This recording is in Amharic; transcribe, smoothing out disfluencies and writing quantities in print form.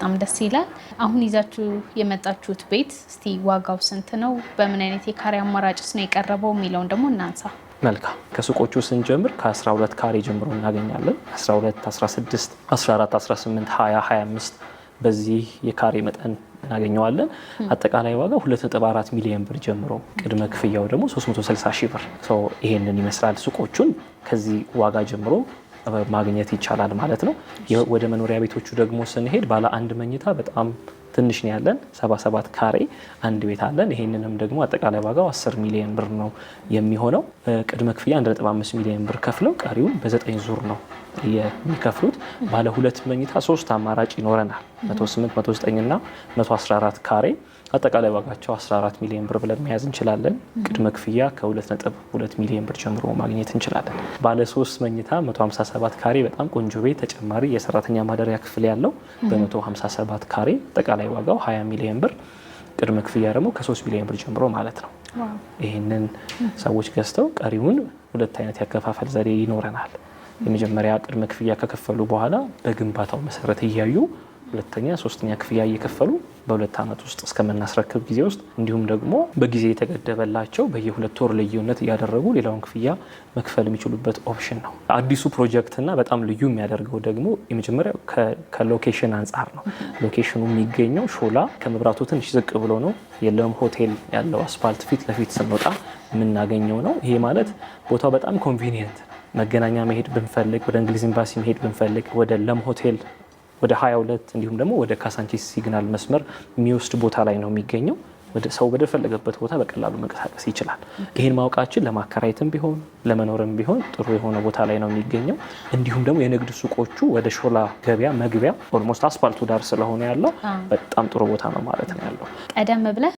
በጣም ደስ ይላል። አሁን ይዛችሁ የመጣችሁት ቤት እስቲ ዋጋው ስንት ነው? በምን አይነት የካሬ አማራጭስ ነው የቀረበው የሚለውን ደግሞ እናንሳ። መልካም። ከሱቆቹ ስንጀምር ከ12 ካሬ ጀምሮ እናገኛለን። 12፣ 16፣ 14፣ 18፣ 20፣ 25 በዚህ የካሬ መጠን እናገኘዋለን። አጠቃላይ ዋጋ 2.4 ሚሊዮን ብር ጀምሮ ቅድመ ክፍያው ደግሞ 360 ሺህ ብር። ይሄንን ይመስላል። ሱቆቹን ከዚህ ዋጋ ጀምሮ ማግኘት ይቻላል ማለት ነው። ወደ መኖሪያ ቤቶቹ ደግሞ ስንሄድ ባለ አንድ መኝታ በጣም ትንሽ ነው ያለን 77 ካሬ አንድ ቤት አለን። ይሄንንም ደግሞ አጠቃላይ ዋጋው 10 ሚሊዮን ብር ነው የሚሆነው። ቅድመ ክፍያ 1.5 ሚሊዮን ብር ከፍለው ቀሪውን በ9 ዙር ነው የሚከፍሉት። ባለ ሁለት መኝታ 3 አማራጭ ይኖረናል። 108፣ 109 እና 114 ካሬ አጠቃላይ ዋጋቸው 14 ሚሊዮን ብር ብለን መያዝ እንችላለን። ቅድመ ክፍያ ከ2.2 ሚሊዮን ብር ጀምሮ ማግኘት እንችላለን። ባለ 3 መኝታ 157 ካሬ በጣም ቆንጆ ቤት ተጨማሪ የሰራተኛ ማደሪያ ክፍል ያለው በ157 ካሬ አጠቃላይ ዋጋው 20 ሚሊዮን ብር፣ ቅድመ ክፍያ ደግሞ ከ3 ሚሊዮን ብር ጀምሮ ማለት ነው። ይህንን ሰዎች ገዝተው ቀሪውን ሁለት አይነት ያከፋፈል ዘዴ ይኖረናል። የመጀመሪያ ቅድመ ክፍያ ከከፈሉ በኋላ በግንባታው መሰረት እያዩ ሁለተኛ፣ ሶስተኛ ክፍያ እየከፈሉ በ2 ዓመት ውስጥ እስከምናስረክብ ጊዜ ውስጥ እንዲሁም ደግሞ በጊዜ የተገደበላቸው በየ2 ወር ልዩነት እያደረጉ ሌላውን ክፍያ መክፈል የሚችሉበት ኦፕሽን ነው። አዲሱ ፕሮጀክትና በጣም ልዩ የሚያደርገው ደግሞ የመጀመሪያው ከሎኬሽን አንጻር ነው። ሎኬሽኑ የሚገኘው ሾላ ከመብራቱ ትንሽ ዝቅ ብሎ ነው። የለም ሆቴል ያለው አስፋልት ፊት ለፊት ስንወጣ የምናገኘው ነው። ይሄ ማለት ቦታው በጣም ኮንቪኒየንት፣ መገናኛ መሄድ ብንፈልግ፣ ወደ እንግሊዝ ኤምባሲ መሄድ ብንፈልግ፣ ወደ ለም ሆቴል ወደ 22 እንዲሁም ደግሞ ወደ ካሳንቺስ ሲግናል መስመር የሚወስድ ቦታ ላይ ነው የሚገኘው። ወደ ሰው በደፈለገበት ቦታ በቀላሉ መንቀሳቀስ ይችላል። ይህን ማወቃችን ለማከራየትም ቢሆን ለመኖርም ቢሆን ጥሩ የሆነ ቦታ ላይ ነው የሚገኘው። እንዲሁም ደግሞ የንግድ ሱቆቹ ወደ ሾላ ገበያ መግቢያ ኦልሞስት አስፋልቱ ዳር ስለሆነ ያለው በጣም ጥሩ ቦታ ነው ማለት ነው ያለው። ቀደም ብለህ